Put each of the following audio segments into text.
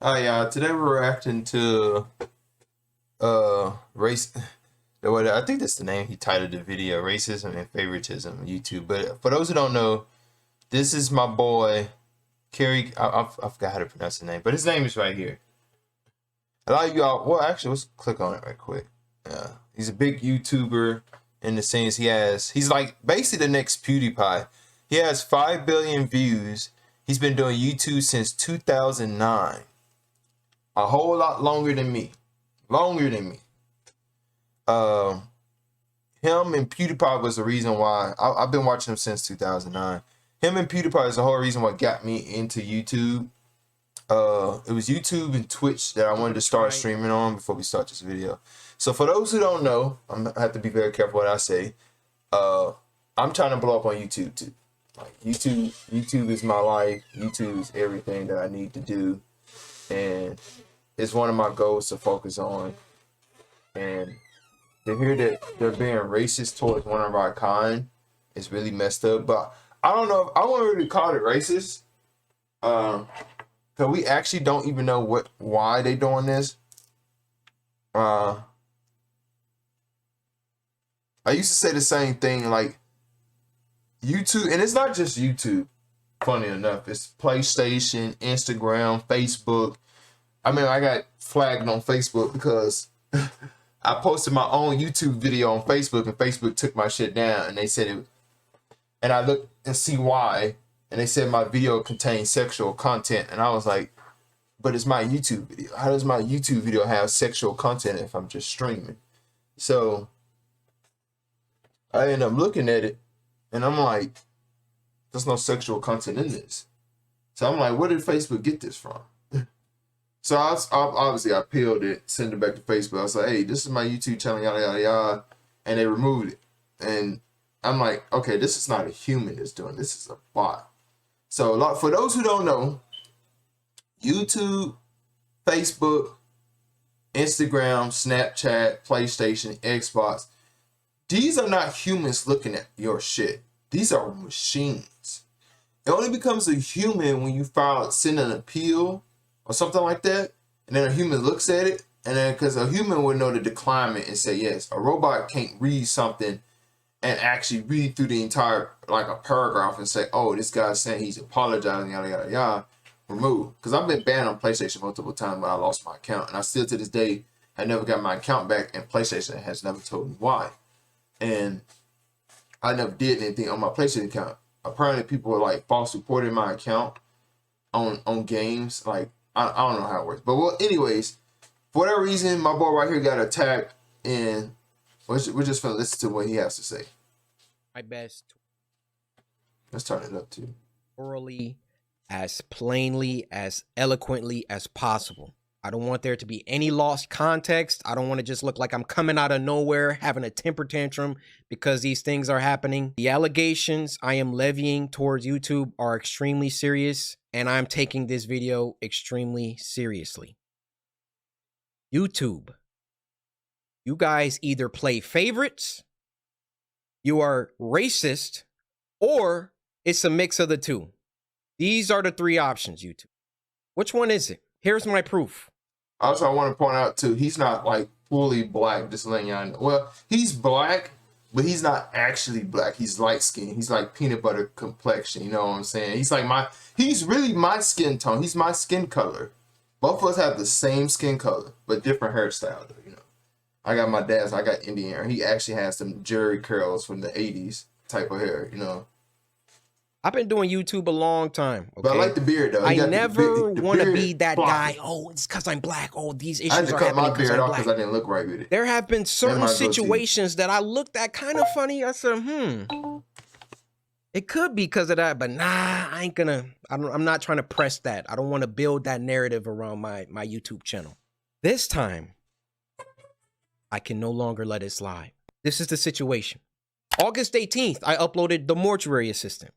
Hi, today we're reacting to race. What I think that's the name he titled the video, racism and favoritism on YouTube. But for those who don't know, this is my boy Kerry. I forgot how to pronounce his name, but his name is right here. A lot of y'all. Well, actually, let's click on it right quick. He's a big YouTuber in the sense he's like basically the next PewDiePie. He has 5 billion views. He's been doing YouTube since 2009. A whole lot longer than me. Longer than me. Him and PewDiePie was the reason why I've been watching him since 2009. Him and PewDiePie is the whole reason what got me into YouTube. It was YouTube and Twitch that I wanted to start streaming on before we start this video. So for those who don't know, I have to be very careful what I say. I'm trying to blow up on YouTube too. Like YouTube is my life. YouTube is everything that I need to do, and it's one of my goals to focus on. And to hear that they're being racist towards one of our kind is really messed up. But I don't know if I want to really call it racist. Cause we actually don't even know why they doing this. I used to say the same thing, like YouTube, and it's not just YouTube. Funny enough, it's PlayStation, Instagram, Facebook. I mean, I got flagged on Facebook because I posted my own YouTube video on Facebook, and Facebook took my shit down, and they said it. And I looked and see why, and they said my video contained sexual content, and I was like, but it's my YouTube video. How does my YouTube video have sexual content if I'm just streaming? So I end up looking at it, and I'm like, there's no sexual content in this. So I'm like, where did Facebook get this from? So obviously I peeled it, sent it back to Facebook. I was like, hey, this is my YouTube channel, yada, yada, yada. And they removed it. And I'm like, okay, this is not a human that's doing this. This is a bot. So for those who don't know, YouTube, Facebook, Instagram, Snapchat, PlayStation, Xbox, these are not humans looking at your shit. These are machines. It only becomes a human when you send an appeal or something like that, and then a human looks at it, and then because a human would know to decline it and say yes. A robot can't read something and actually read through the entire, like a paragraph, and say, oh, this guy's saying he's apologizing, yada, yada, yada. Remove. Because I've been banned on PlayStation multiple times, but I lost my account, and I still to this day have never got my account back, and PlayStation has never told me why. And I never did anything on my PlayStation account. Apparently people were like false reporting my account on games. Like, I don't know how it works. But well, anyways, for whatever reason, my boy right here got attacked, and we're just gonna listen to what he has to say. My best. Let's turn it up too. Orally, as plainly, as eloquently as possible. I don't want there to be any lost context. I don't want to just look like I'm coming out of nowhere, having a temper tantrum because these things are happening. The allegations I am levying towards YouTube are extremely serious, and I'm taking this video extremely seriously. YouTube, you guys either play favorites, you are racist, or it's a mix of the two. These are the three options, YouTube. Which one is it? Here's my proof. Also, I want to point out too, he's not like fully black, just letting y'all know. Well, he's black, but he's not actually black. He's light skinned. He's like peanut butter complexion, you know what I'm saying? He's really my skin tone. He's my skin color. Both of us have the same skin color, but different hairstyle, though, you know. I got my dad's, I got Indian hair. He actually has some Jerry curls from the 80s type of hair, you know. I've been doing YouTube a long time. Okay? But I like the beard though. I never want to be that guy. Oh, it's because I'm black. Oh, these issues I had to are cut happening my beard off because because I didn't look right with it. There have been certain situations that I looked at kind of funny. I said, it could be because of that, but nah, I ain't gonna. I'm not trying to press that. I don't want to build that narrative around my YouTube channel. This time, I can no longer let it slide. This is the situation. August 18th, I uploaded The Mortuary Assistant.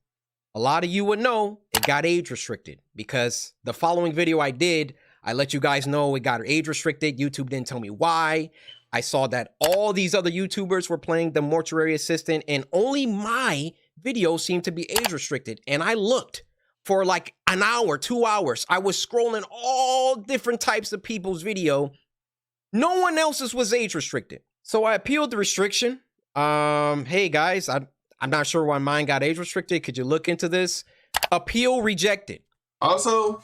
A lot of you would know it got age restricted because the following video I did, I let you guys know it got age restricted. YouTube didn't tell me why. I saw that all these other YouTubers were playing The Mortuary Assistant and only my video seemed to be age restricted. And I looked for like an hour, 2 hours. I was scrolling all different types of people's video. No one else's was age restricted. So I appealed the restriction. Hey guys, I'm not sure why mine got age restricted. Could you look into this? Appeal rejected. Also,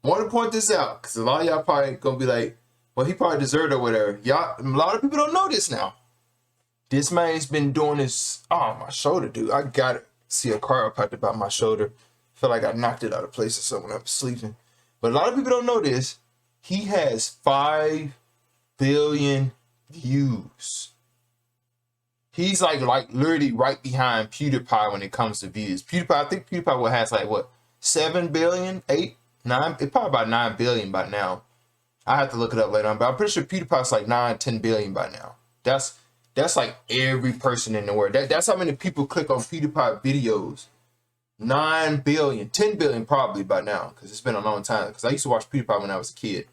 want to point this out because a lot of y'all probably gonna be like, well, he probably deserved it or whatever. Y'all, a lot of people don't know this now. This man's been doing this. Oh, my shoulder, dude. I gotta see a chiropractor about my shoulder. Feel like I knocked it out of place or something when I was sleeping. But a lot of people don't know this. He has 5 billion views. He's like literally right behind PewDiePie when it comes to views. PewDiePie, I think PewDiePie has like what, 7 billion, 8, 9, it's probably about 9 billion by now. I have to look it up later on, but I'm pretty sure PewDiePie's like 9, 10 billion by now. That's like every person in the world. That's how many people click on PewDiePie videos. 9 billion, 10 billion probably by now, because it's been a long time. Because I used to watch PewDiePie when I was a kid,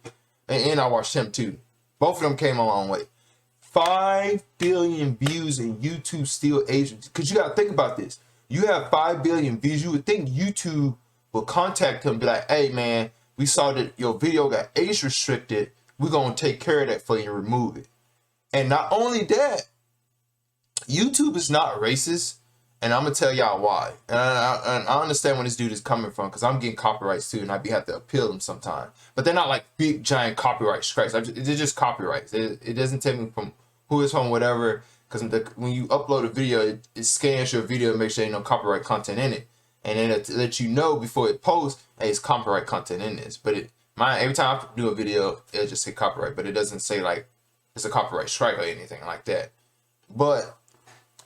and I watched him too. Both of them came a long way. 5 billion views and YouTube still age. Because you got to think about this. You have 5 billion views. You would think YouTube will contact him and be like, hey, man, we saw that your video got age restricted. We're going to take care of that for you and remove it. And not only that, YouTube is not racist. And I'm going to tell y'all why. And I understand where this dude is coming from because I'm getting copyrights too. And I have to appeal them sometimes. But they're not like big, giant copyright strikes. They're just copyrights. It doesn't tell me from who it's from, whatever. Because when you upload a video, it scans your video and makes sure there's no copyright content in it. And then it lets you know before it posts, hey, it's copyright content in this. But every time I do a video, it'll just say copyright. But it doesn't say like it's a copyright strike or anything like that. But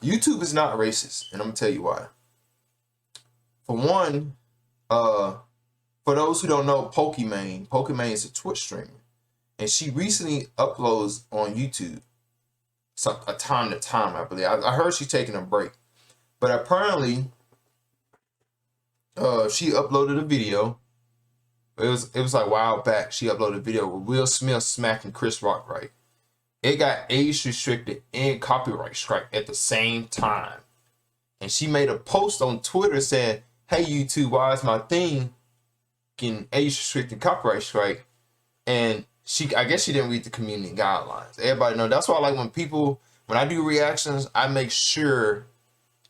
YouTube is not racist, and I'm gonna tell you why. For one, for those who don't know, Pokimane is a Twitch streamer, and she recently uploads on YouTube, a time to time, I believe. I heard she's taking a break, but apparently, she uploaded a video. It was like a while back. She uploaded a video with Will Smith smacking Chris Rock, right? It got age restricted and copyright strike at the same time. And she made a post on Twitter saying, hey, YouTube, why is my thing getting age restricted copyright strike? And I guess she didn't read the community guidelines. Everybody know. That's why I like when I do reactions, I make sure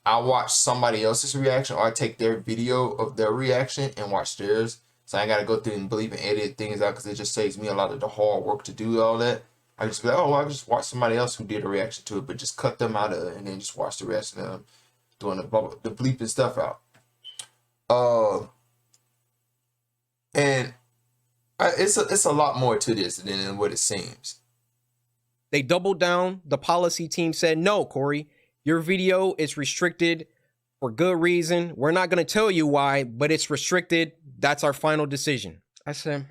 I watch somebody else's reaction or I take their video of their reaction and watch theirs. So I ain't got to go through and believe and edit things out because it just saves me a lot of the hard work to do all that. I just be like, oh, I just watch somebody else who did a reaction to it, but just cut them out of it and then just watch the rest of them doing the bleeping stuff out. And it's a lot more to this than what it seems. They doubled down. The policy team said, no, Corey, your video is restricted for good reason. We're not going to tell you why, but it's restricted. That's our final decision. I said,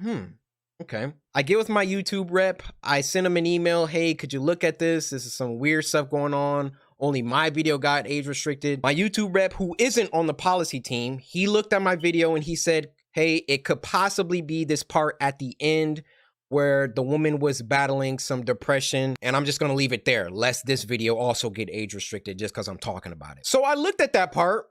okay. I get with my YouTube rep. I send him an email. Hey, could you look at this? This is some weird stuff going on. Only my video got age restricted. My YouTube rep, who isn't on the policy team, he looked at my video and he said, hey, it could possibly be this part at the end where the woman was battling some depression. And I'm just going to leave it there, lest this video also get age restricted just because I'm talking about it. So I looked at that part.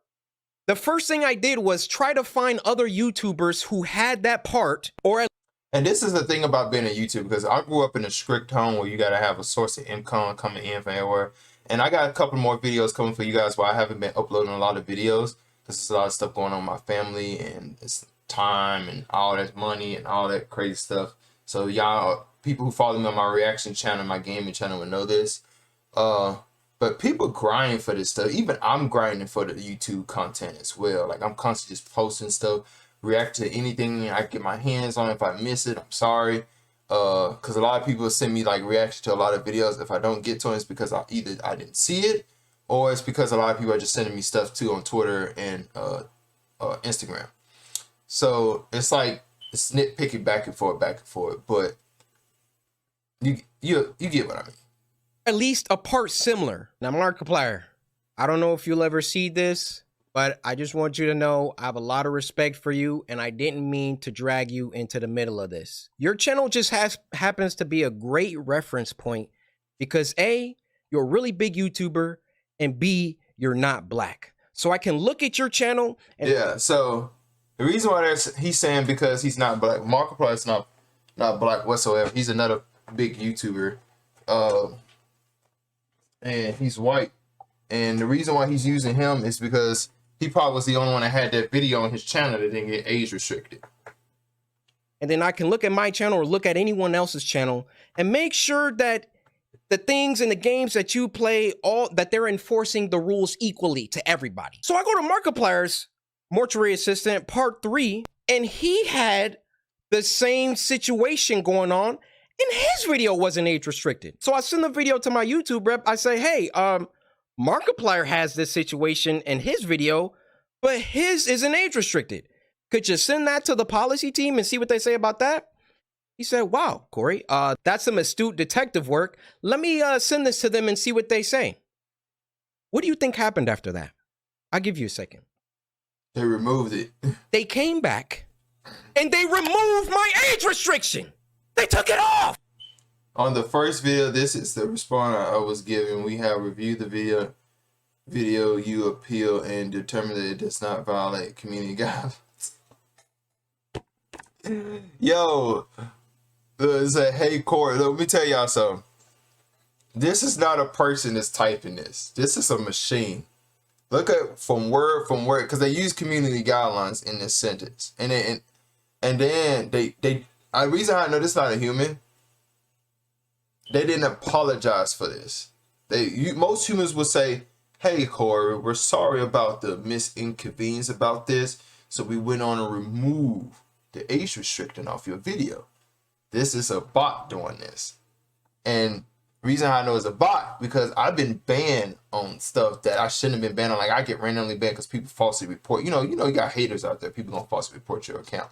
The first thing I did was try to find other YouTubers who had that part or at And this is the thing about being a YouTuber, because I grew up in a strict home where you got to have a source of income coming in from everywhere. And I got a couple more videos coming for you guys where I haven't been uploading a lot of videos because there's a lot of stuff going on in my family and it's time and all that money and all that crazy stuff. So y'all, people who follow me on my reaction channel, my gaming channel will know this. But people grind for this stuff. Even I'm grinding for the YouTube content as well. Like I'm constantly just posting stuff. React to anything I get my hands on. If I miss it, I'm sorry. Because a lot of people send me like reaction to a lot of videos. If I don't get to it, it's because I didn't see it, or it's because a lot of people are just sending me stuff too on Twitter and Instagram. So it's like it's nitpicking back and forth, but you get what I mean. at least a part similar. Now, Markiplier, I don't know if you'll ever see this, but I just want you to know I have a lot of respect for you, and I didn't mean to drag you into the middle of this. Your channel just happens to be a great reference point because A, you're a really big YouTuber, and B, you're not black. So I can look at your channel and yeah, so The reason why he's saying because he's not black. Markiplier is not black whatsoever. He's another big YouTuber, and he's white. And the reason why he's using him is because he probably was the only one that had that video on his channel that didn't get age restricted. And then I can look at my channel or look at anyone else's channel and make sure that the things in the games that you play, that they're enforcing the rules equally to everybody. So I go to Markiplier's Mortuary Assistant Part 3, and he had the same situation going on, and his video wasn't age restricted. So I send the video to my YouTube rep. I say, hey, Markiplier has this situation in his video, but his isn't age restricted. Could you send that to the policy team and see what they say about that? He said, wow, Corey, that's some astute detective work. Let me send this to them and see what they say. What do you think happened after that? I'll give you a second. They removed it. They came back and they removed my age restriction. They took it off. On the first video, this is the response I was given. We have reviewed the video you appeal and determined that it does not violate community guidelines. Yo, say, hey Corey, let me tell y'all something. This is not a person that's typing this. This is a machine. Look at from word, because they use community guidelines in this sentence, and then the reason I know this is not a human. They didn't apologize for this. Most humans would say, hey Corey, we're sorry about the inconvenience about this, so we went on to remove the age restriction off your video. This is a bot doing this. And reason I know it's a bot, because I've been banned on stuff that I shouldn't have been banned on. Like, I get randomly banned because people falsely report. You know, you got haters out there. People gonna falsely report your account.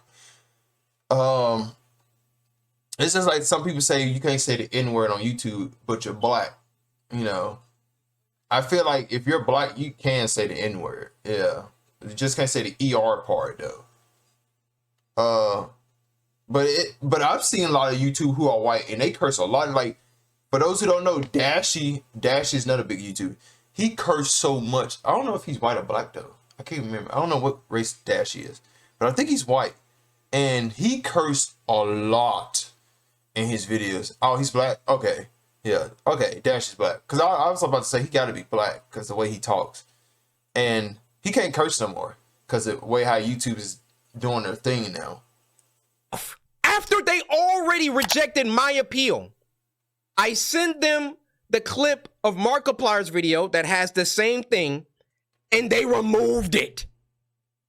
It's just like some people say you can't say the N-word on YouTube, but you're black. You know, I feel like if you're black, you can say the N-word. Yeah, you just can't say the ER part though. But I've seen a lot of YouTube who are white and they curse a lot. Like, for those who don't know, Dashy's not a big YouTuber. He cursed so much. I don't know if he's white or black though. I can't remember. I don't know what race Dashy is, but I think he's white. And he cursed a lot in his videos. Oh, he's black? Okay. Yeah. Okay. Dash is black. Because I was about to say he got to be black because the way he talks. And he can't curse no more because the way how YouTube is doing their thing now. After they already rejected my appeal, I sent them the clip of Markiplier's video that has the same thing, and they removed it.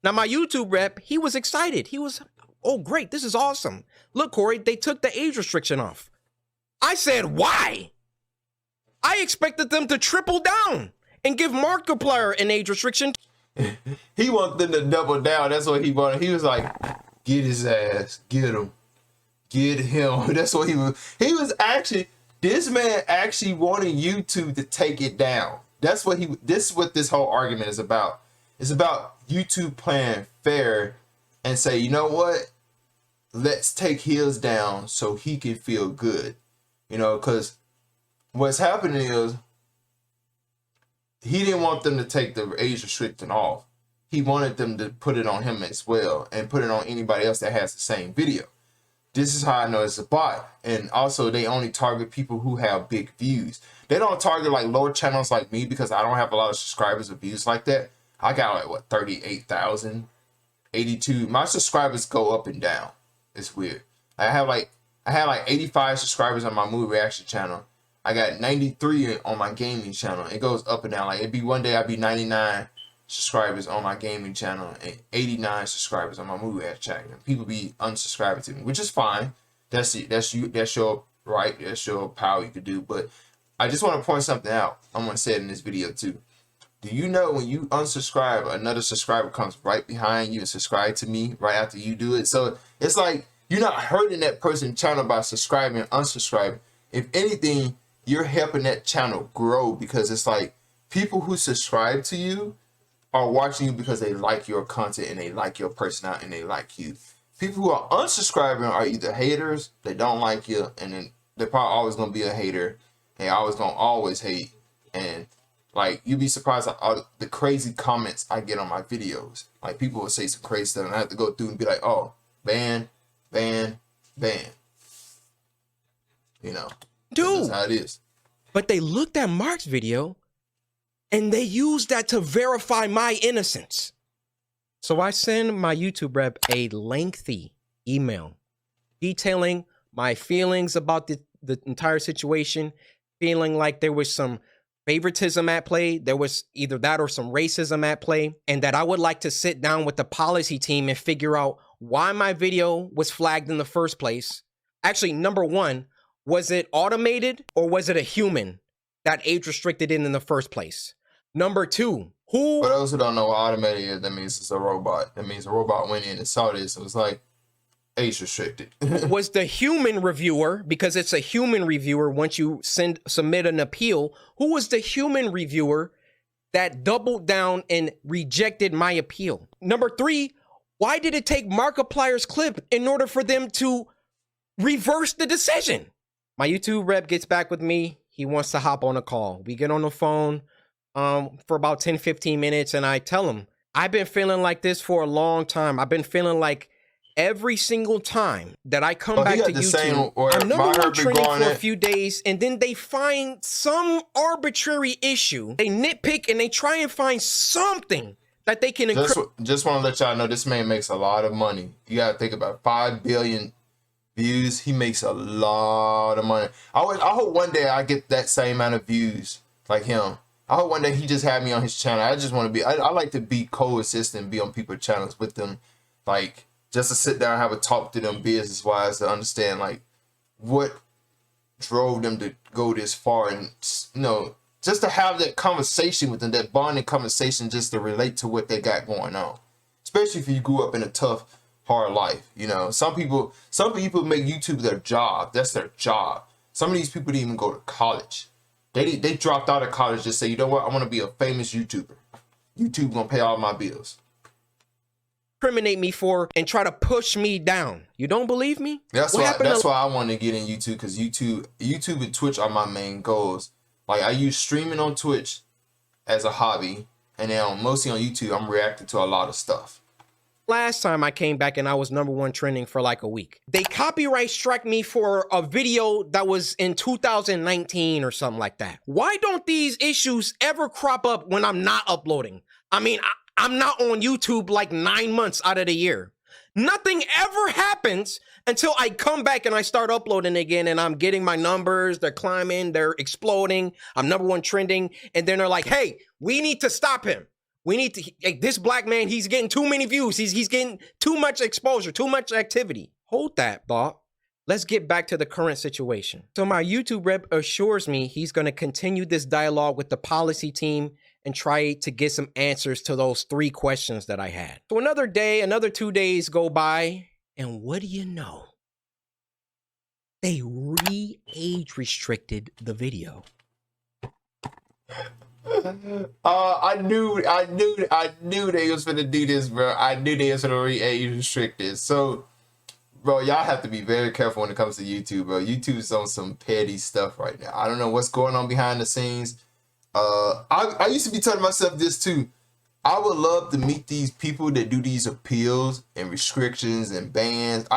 Now, my YouTube rep, he was excited. He was, oh, great, this is awesome. Look, Corey, they took the age restriction off. I said, why? I expected them to triple down and give Markiplier an age restriction. He wanted them to double down. That's what he wanted. He was like, get his ass, get him, get him. That's what he was actually, this man actually wanted YouTube to take it down. This is what this whole argument is about. It's about YouTube playing fair and say, you know what? Let's take his down so he can feel good. You know, because what's happening is he didn't want them to take the age restriction off. He wanted them to put it on him as well and put it on anybody else that has the same video. This is how I know it's a bot. And also, they only target people who have big views. They don't target like lower channels like me because I don't have a lot of subscribers or views like that. I got like, what, 38,000, 82. My subscribers go up and down. It's weird. I had like 85 subscribers on my movie reaction channel. I got 93 on my gaming channel. It goes up and down. Like, it'd be one day I'd be 99 subscribers on my gaming channel and 89 subscribers on my movie reaction channel. People be unsubscribing to me, which is fine. That's your right. That's your power you could do. But I just want to point something out. I'm gonna say it in this video too. Do you know when you unsubscribe, another subscriber comes right behind you and subscribe to me right after you do it? So it's like you're not hurting that person's channel by subscribing and unsubscribing. If anything, you're helping that channel grow because it's like people who subscribe to you are watching you because they like your content and they like your personality and they like you. People who are unsubscribing are either haters, they don't like you, and then they're probably always going to be a hater. They always going to always hate. And Like, you'd be surprised at all the crazy comments I get on my videos. Like, people will say some crazy stuff, and I have to go through and be like, oh, ban, ban, ban. You know, Dude, that's how it is. but they looked at Mark's video and they used that to verify my innocence. So I send my YouTube rep a lengthy email detailing my feelings about the entire situation, feeling like there was some favoritism at play. There was either that or some racism at play, and that I would like to sit down with the policy team and figure out why my video was flagged in the first place. Actually, number one, was it automated or was it a human that age restricted it in the first place? Number two, who... For those who don't know what automated is, that means it's a robot. That means a robot went in and saw this. It was like age restricted. was the human reviewer, because it's a human reviewer once you submit an appeal, who was the human reviewer that doubled down and rejected my appeal? Number three, why did it take Markiplier's clip in order for them to reverse the decision? My YouTube rep gets back with me. He wants to hop on a call. We get on the phone for about 10, 15 minutes, and I tell him, I've been feeling like this for a long time. I've been feeling like every single time that I come back to YouTube, I'm number one trending for a few days, and then they find some arbitrary issue. They nitpick and they try and find something that they can... Just want to let y'all know, this man makes a lot of money. You got to think about 5 billion views. He makes a lot of money. I hope one day I get that same amount of views like him. I hope one day he just had me on his channel. I just want to be... I like to be co-assist and be on people's channels with them, like... just to sit down and have a talk to them business-wise to understand, like, what drove them to go this far. And, you know, just to have that conversation with them, that bonding conversation, just to relate to what they got going on. Especially if you grew up in a tough, hard life, you know. Some people make YouTube their job. That's their job. Some of these people didn't even go to college. They dropped out of college to say, you know what, I want to be a famous YouTuber. YouTube gonna pay all my bills. Incriminate me for and try to push me down. You don't believe me? That's why I want to get in YouTube, because YouTube and Twitch are my main goals. Like, I use streaming on Twitch as a hobby, and then mostly on YouTube I'm reacting to a lot of stuff. Last time I came back and I was #1 trending for like a week. They copyright struck me for a video that was in 2019 or something like that. Why don't these issues ever crop up when I'm not uploading? I mean, I'm not on YouTube like 9 months out of the year. Nothing ever happens until I come back and I start uploading again, and I'm getting my numbers, they're climbing, they're exploding, I'm #1 trending, and then they're like, hey, we need to stop him. We need to, like, this black man, he's getting too many views, he's getting too much exposure, too much activity. Hold that thought. Let's get back to the current situation. So my YouTube rep assures me he's gonna continue this dialogue with the policy team and try to get some answers to those 3 questions that I had. So another day, another 2 days go by, and what do you know? They re-age restricted the video. I knew they was gonna do this, bro. I knew they was gonna re-age restrict it. So, bro, y'all have to be very careful when it comes to YouTube, bro. YouTube's on some petty stuff right now. I don't know what's going on behind the scenes. I used to be telling myself this too. I would love to meet these people that do these appeals and restrictions and bans.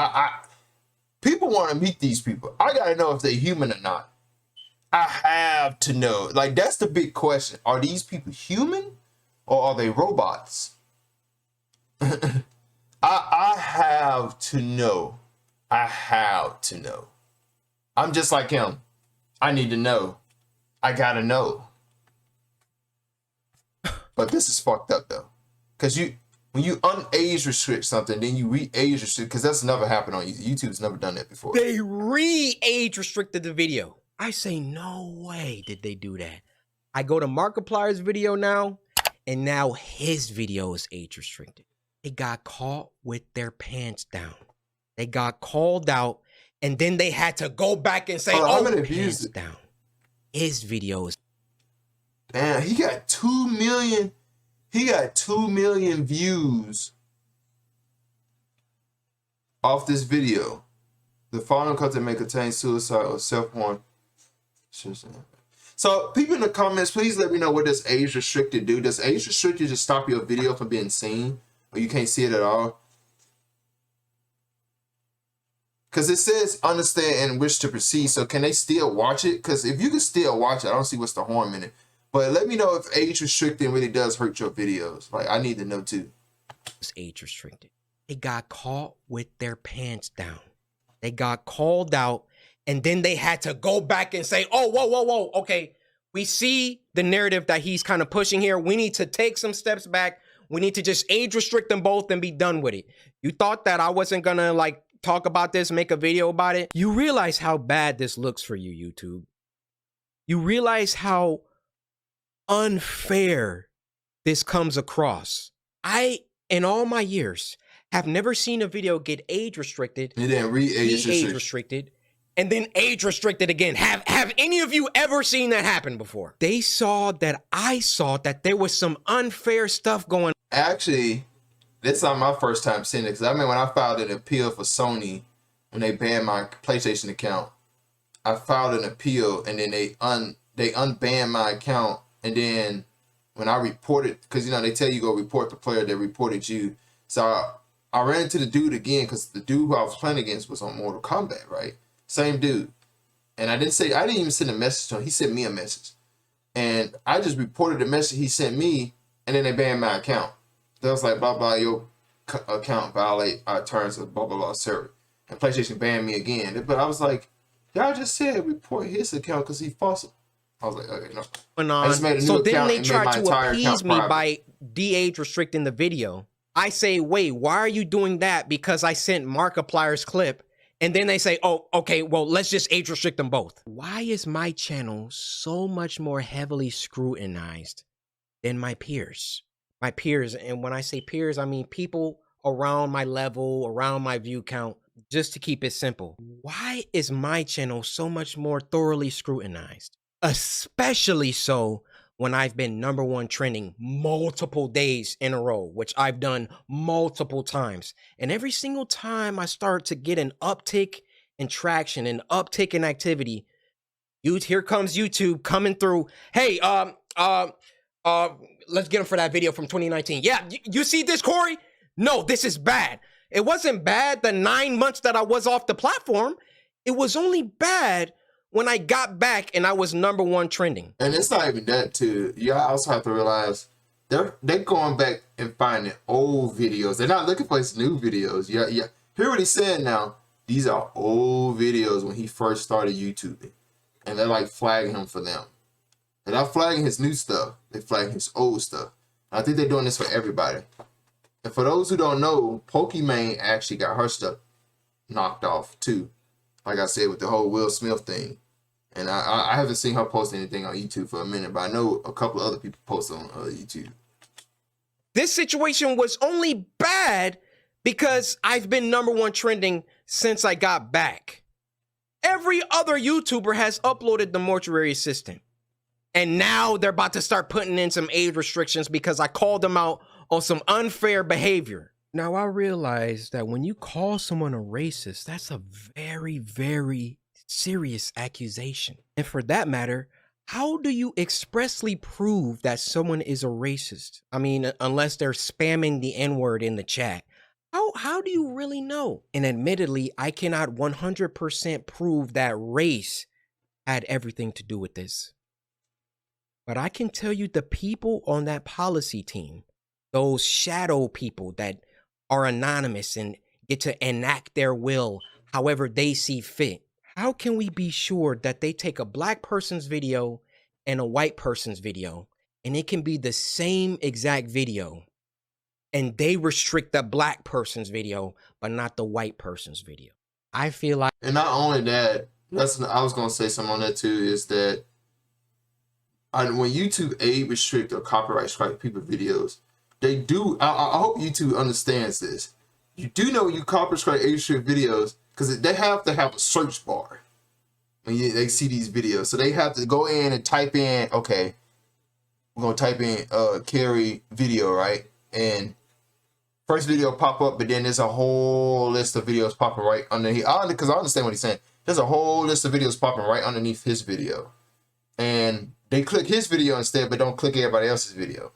People want to meet these people. I gotta know if they're human or not. I have to know. Like, that's the big question. Are these people human or are they robots? I have to know. I have to know. I'm just like him. I need to know. I gotta know. But this is fucked up though, because when you unage restrict something, then you re-age restrict, because that's never happened on YouTube. YouTube's never done that before. They re-age restricted the video. I say, no way did they do that. I go to Markiplier's video now, and now his video is age restricted. They got caught with their pants down. They got called out, and then they had to go back and say, oh, pants down. His video is... Damn, he got 2 million. He got 2 million views off this video. The following content may contain suicide or self-harm. See, So people in the comments, please let me know what does age restricted do. Does age restricted just stop your video from being seen, or you can't see it at all? Because it says understand and wish to proceed. So can they still watch it? Because if you can still watch it, I don't see what's the harm in it. But let me know if age restricting really does hurt your videos. Like, I need to know too. It's age restricted. They got caught with their pants down. They got called out, and then they had to go back and say, oh, whoa. Okay, we see the narrative that he's kind of pushing here. We need to take some steps back. We need to just age restrict them both and be done with it. You thought that I wasn't gonna like talk about this, make a video about it? You realize how bad this looks for you, YouTube. You realize how unfair this comes across. I, in all my years, have never seen a video get age restricted, and then age restricted, and then age restricted again. Have any of you ever seen that happen before? They saw that I saw that there was some unfair stuff going on. Actually, this is not my first time seeing it, because I mean, when I filed an appeal for Sony, when they banned my PlayStation account, I filed an appeal, and then they unbanned my account, and then when I reported, because you know they tell you go report the player that reported you, so I ran into the dude again, because the dude who I was playing against was on Mortal Kombat, right? Same dude, and I didn't even send a message to him. He sent me a message, and I just reported the message he sent me, and then they banned my account. They was like, blah, blah, your account violate our terms of blah, blah, blah, server. And PlayStation banned me again. But I was like, y'all just said report his account because he false. I was like, okay, no. I just made a new so then account they and tried made my to entire appease account me private. by de-age restricting the video. I say, wait, why are you doing that? Because I sent Markiplier's clip. And then they say, oh, okay, well, let's just age restrict them both. Why is my channel so much more heavily scrutinized than my peers? My peers, and when I say peers, I mean people around my level, around my view count, just to keep it simple. Why is my channel so much more thoroughly scrutinized? Especially so when I've been #1 trending multiple days in a row, which I've done multiple times. And every single time I start to get an uptick in traction, an uptick in activity, here comes YouTube coming through. Hey, let's get him for that video from 2019. Yeah, you see this, Corey? No, this is bad. It wasn't bad the 9 months that I was off the platform. It was only bad when I got back and I was #1 trending. And it's not even that too. You also have to realize they're going back and finding old videos. They're not looking for his new videos. Yeah. Hear what he said now. These are old videos when he first started YouTubing. And they're like flagging him for them. They're not flagging his new stuff. They're flagging his old stuff. And I think they're doing this for everybody. And for those who don't know, Pokimane actually got her stuff knocked off too. Like I said, with the whole Will Smith thing. And I haven't seen her post anything on YouTube for a minute, but I know a couple of other people post on YouTube. This situation was only bad because I've been #1 trending since I got back. Every other YouTuber has uploaded the Mortuary Assistant. And now they're about to start putting in some age restrictions because I called them out on some unfair behavior. Now, I realize that when you call someone a racist, that's a very, very serious accusation. And for that matter, how do you expressly prove that someone is a racist? I mean, unless they're spamming the N-word in the chat. How do you really know? And admittedly, I cannot 100% prove that race had everything to do with this. But I can tell you the people on that policy team, those shadow people that are anonymous and get to enact their will however they see fit. How can we be sure that they take a black person's video and a white person's video, and it can be the same exact video, and they restrict the black person's video, but not the white person's video? I feel like... And not only that, I was going to say something on that too, is that when YouTube age restrict or copyright strike people videos, they do, I hope YouTube understands this. You do know you copyright strike age restrict videos because they have to have a search bar when they see these videos. So they have to go in and type in, okay, we're going to type in Carry video, right? And first video pop up, but then there's a whole list of videos popping right underneath. Because I understand what he's saying. There's a whole list of videos popping right underneath his video. and they click his video instead, but don't click everybody else's video.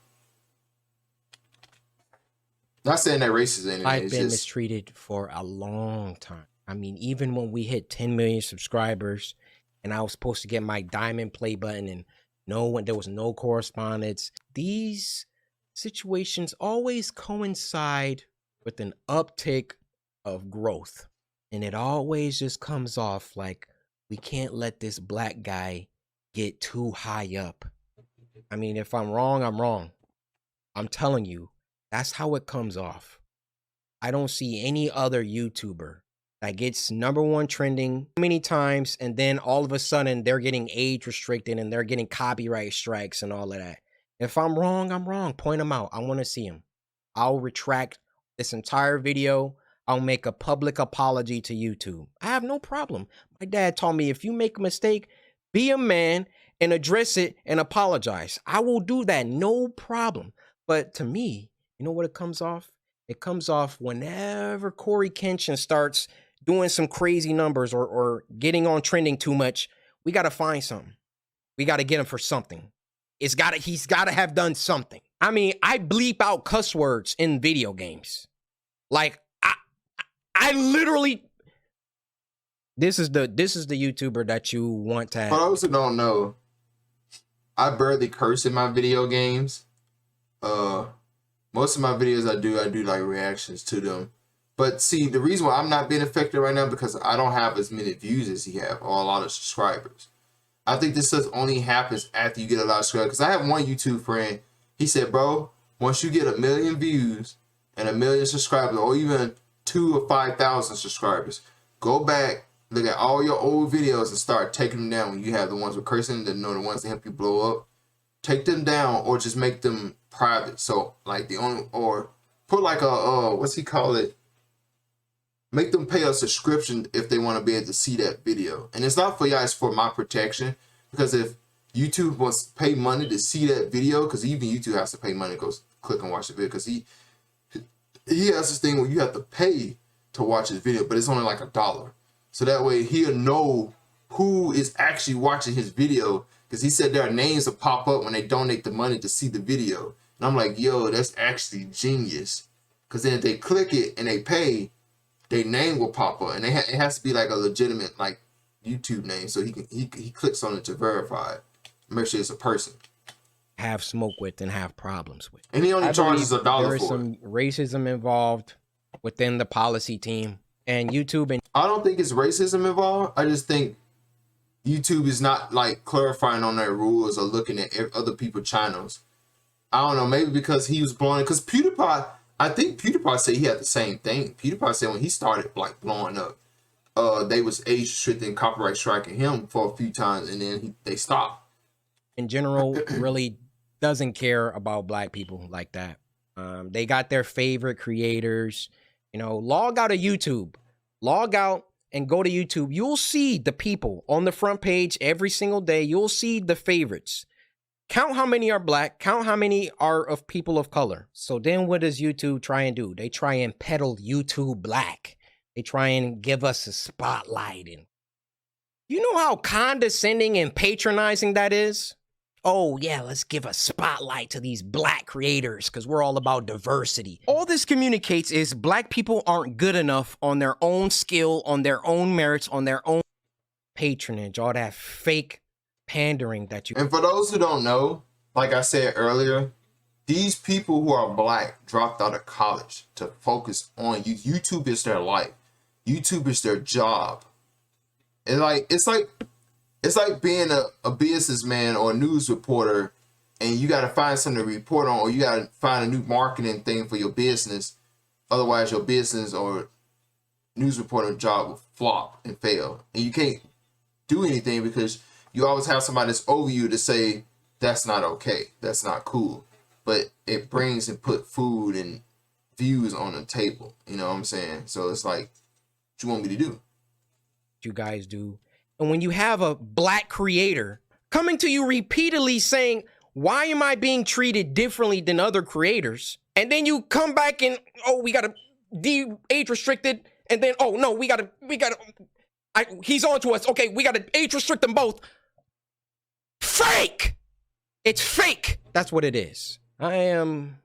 Not saying that racist anyway. I've been mistreated for a long time. I mean, even when we hit 10 million subscribers and I was supposed to get my diamond play button and there was no correspondence, these situations always coincide with an uptick of growth. And it always just comes off like, we can't let this black guy get too high up. I mean, if I'm wrong, I'm wrong. I'm telling you, that's how it comes off. I don't see any other YouTuber that gets #1 trending many times, and then all of a sudden they're getting age restricted and they're getting copyright strikes and all of that. If I'm wrong, I'm wrong. Point them out. I want to see them. I'll retract this entire video. I'll make a public apology to YouTube. I have no problem. My dad taught me, if you make a mistake, be a man and address it and apologize. I will do that, no problem. But to me, you know what it comes off? It comes off whenever CoryxKenshin starts doing some crazy numbers or getting on trending too much. We got to find something. We got to get him for something. He's got to have done something. I mean, I bleep out cuss words in video games. Like, I literally, this is the YouTuber that you want to have. For those who don't know, I barely curse in my video games. Most of my videos I do like reactions to them. But see, the reason why I'm not being affected right now, because I don't have as many views as he have, or a lot of subscribers. I think this just only happens after you get a lot of subscribers. Because I have one YouTube friend, he said, bro, once you get 1 million views and 1 million subscribers, or even 2,000 or 5,000 subscribers, go back, look at all your old videos and start taking them down. When you have the ones with cursing, the ones that help you blow up, take them down, or just make them private. So like or put like a what's he call it? Make them pay a subscription if they want to be able to see that video. And it's not for y'all, it's for my protection. Because if YouTube wants to pay money to see that video, because even YouTube has to pay money to go click and watch the video, because he has this thing where you have to pay to watch his video, but it's only like $1. So that way he'll know who is actually watching his video, because he said their names will pop up when they donate the money to see the video. And I'm like, yo, that's actually genius. Because then if they click it and they pay, their name will pop up. And it has to be like a legitimate like YouTube name. So he clicks on it to verify it. Make sure it's a person. Have smoke with and have problems with. And he only charges $1 for it. There is some racism involved within the policy team. And YouTube and I don't think it's racism involved. I just think YouTube is not like clarifying on their rules or looking at other people's channels. I don't know, maybe because he was blowing, because PewDiePie, I think PewDiePie said he had the same thing. PewDiePie said when he started like blowing up, they was age restricting, copyright striking him for a few times, and then they stopped. In general, really doesn't care about black people like that. They got their favorite creators. You know, log out of YouTube, log out and go to YouTube. You'll see the people on the front page every single day. You'll see the favorites. Count how many are black, count how many are of people of color. So then what does YouTube try and do? They try and peddle YouTube black. They try and give us a spotlight. And you know how condescending and patronizing that is? Oh yeah, let's give a spotlight to these black creators because we're all about diversity. All this communicates is black people aren't good enough on their own skill, on their own merits, on their own patronage, all that fake pandering that you. And for those who don't know, like I said earlier, these people who are black dropped out of college to focus on YouTube is their life. YouTube is their job. It's like being a businessman or a news reporter, and you got to find something to report on, or you got to find a new marketing thing for your business. Otherwise, your business or news reporter job will flop and fail, and you can't do anything because you always have somebody that's over you to say that's not okay, that's not cool, but it brings and put food and views on the table. You know what I'm saying? So it's like, what you want me to do? You guys do. And when you have a black creator coming to you repeatedly saying, why am I being treated differently than other creators? And then you come back and, oh, we got to age restricted. And then, oh no, he's on to us. Okay, we got to age restrict them both. fake. It's fake. That's what it is. I am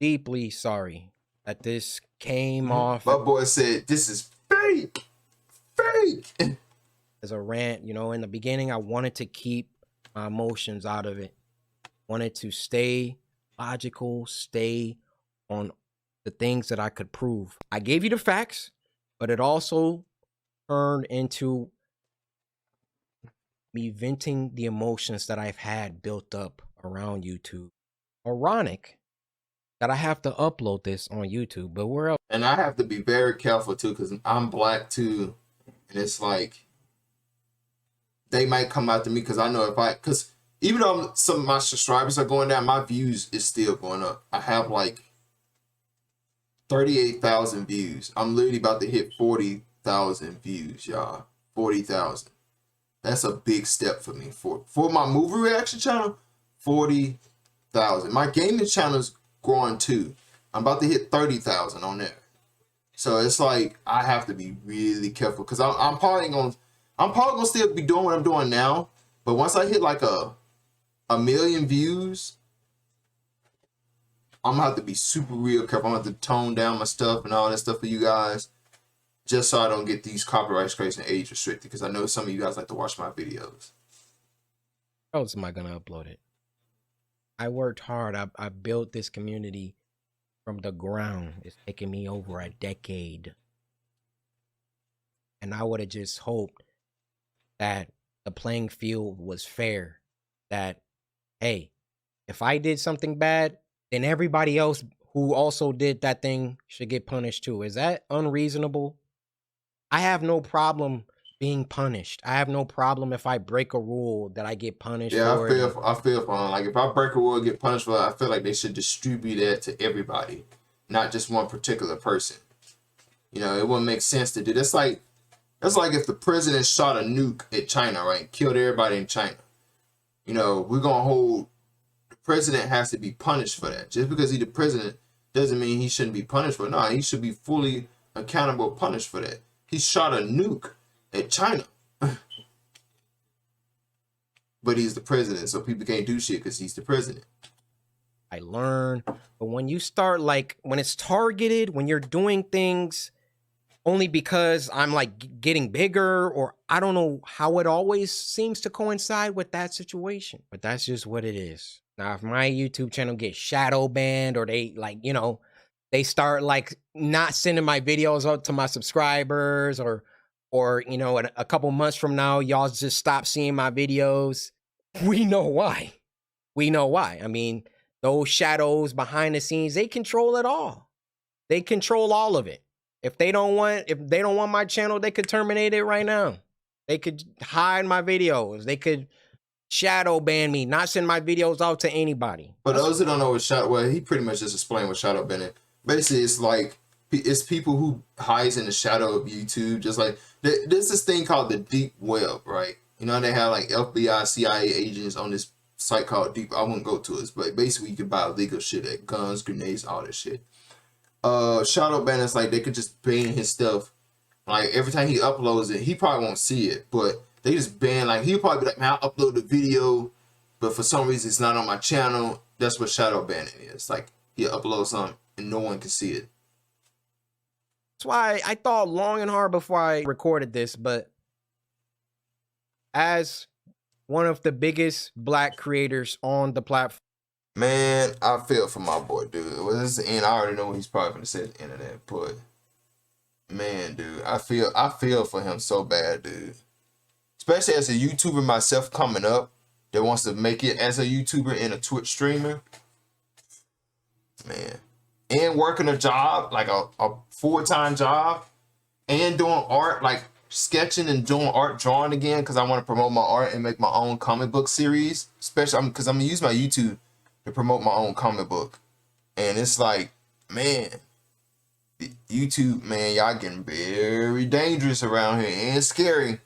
deeply sorry that this came off. My boy said, this is fake. Fake. As a rant, you know, in the beginning, I wanted to keep my emotions out of it. Wanted to stay logical, stay on the things that I could prove. I gave you the facts, but it also turned into me venting the emotions that I've had built up around YouTube. Ironic that I have to upload this on YouTube, but where else? And I have to be very careful too, because I'm black too. And it's like, they might come after me because I know because even though some of my subscribers are going down, my views is still going up. I have like 38,000 views. I'm literally about to hit 40,000 views, y'all. 40,000. That's a big step for me. For my movie reaction channel, 40,000. My gaming channel's growing too. I'm about to hit 30,000 on there. So it's like, I have to be really careful because I'm probably gonna still be doing what I'm doing now. But once I hit like a million views, I'm gonna have to be super real careful. I'm gonna have to tone down my stuff and all that stuff for you guys, just so I don't get these copyright strikes and age restricted, because I know some of you guys like to watch my videos. How else am I gonna upload it? I worked hard. I built this community from the ground. It's taken me over a decade. And I would have just hoped that the playing field was fair. That, hey, if I did something bad, then everybody else who also did that thing should get punished too. Is that unreasonable? I have no problem being punished. I have no problem if I break a rule that I get punished for. Yeah, I feel for them. Like, if I break a rule and get punished for it, I feel like they should distribute that to everybody, not just one particular person. You know, it wouldn't make sense to do. That's like if the president shot a nuke at China, right? Killed everybody in China. You know, we're gonna hold the president has to be punished for that. Just because he's the president doesn't mean he shouldn't be punished for it. No, he should be fully accountable, punished for that. He shot a nuke at China. But he's the president, so people can't do shit because he's the president. I learn, but when you start, like, when it's targeted, when you're doing things only because I'm like getting bigger, or I don't know how it always seems to coincide with that situation, but that's just what it is. Now, if my YouTube channel gets shadow banned, or they, like, you know, they start like not sending my videos out to my subscribers, or you know, a couple months from now, y'all just stop seeing my videos, we know why. We know why. I mean, those shadows behind the scenes, they control it all. They control all of it. If they don't want my channel, they could terminate it right now. They could hide my videos. They could shadow ban me, not send my videos out to anybody. But those who don't know what shadow, well, he pretty much just explained what shadow banning. Basically, it's like, it's people who hides in the shadow of YouTube. Just like, there's this thing called the deep web, right? You know, they have like FBI, CIA agents on this site called Deep. I won't go to it, but basically you can buy illegal shit, like guns, grenades, all that shit. Shadow ban is like, they could just ban his stuff. Like, every time he uploads it, he probably won't see it, but they just ban, like, he'll probably be like, man, I'll upload the video, but for some reason it's not on my channel. That's what shadow banning is. Like, he'll upload something and no one can see it. That's why I thought long and hard before I recorded this, but as one of the biggest black creators on the platform, man, I feel for my boy, dude. Well, this is the end. I already know what he's probably going to say at the end of that, but man, dude, I feel for him so bad, dude. Especially as a YouTuber myself coming up that wants to make it as a YouTuber and a Twitch streamer. Man. And working a job, like a full-time job, and doing art, like sketching and doing art, drawing again, because I want to promote my art and make my own comic book series. Especially because I'm going to use my YouTube to promote my own comic book. And it's like, man, YouTube, man, y'all getting very dangerous around here and scary.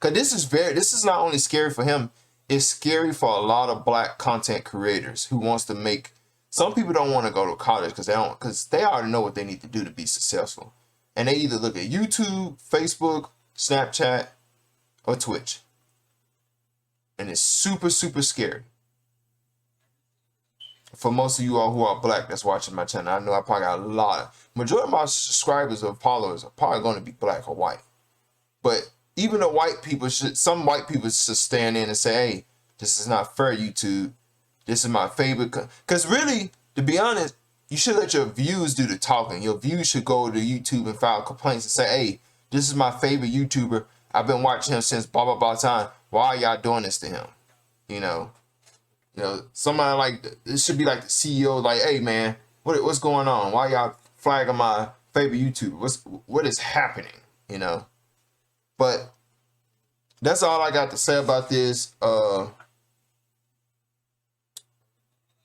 Because this is not only scary for him, it's scary for a lot of black content creators who wants to make. Some people don't want to go to college because they already know what they need to do to be successful. And they either look at YouTube, Facebook, Snapchat, or Twitch. And it's super, super scary. For most of you all who are black that's watching my channel, I know I probably got a lot. Majority of my subscribers or followers are probably going to be black or white. But even the white people some white people should stand in and say, hey, this is not fair, YouTube. This is my favorite. Because really, to be honest, you should let your views do the talking. Your views should go to YouTube and file complaints and say, hey, this is my favorite YouTuber. I've been watching him since blah, blah, blah time. Why are y'all doing this to him? You know, somebody like, this should be like the CEO, like, hey, man, what's going on? Why y'all flagging my favorite YouTuber? What is happening? You know? But that's all I got to say about this.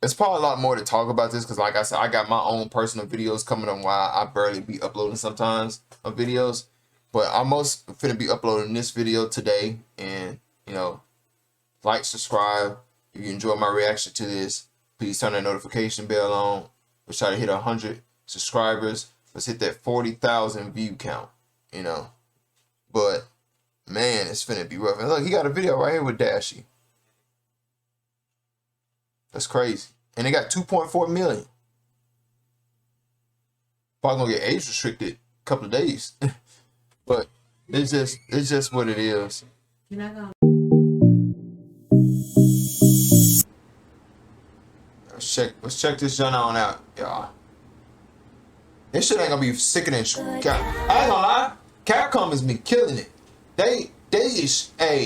There's probably a lot more to talk about this because, like I said, I got my own personal videos coming on while I barely be uploading sometimes of videos. But I'm most finna be uploading this video today. And, you know, like, subscribe. If you enjoy my reaction to this, please turn that notification bell on. Let's try to hit 100 subscribers. Let's hit that 40,000 view count, you know. But, man, it's finna be rough. And look, he got a video right here with Dashy. That's crazy. And they got 2.4 million. Probably gonna get age restricted a couple of days. But it's just what it is. Can I go? Let's check this joint on out, y'all. This shit ain't gonna be sickening. I ain't gonna lie. Capcom has been killing it. They is, hey,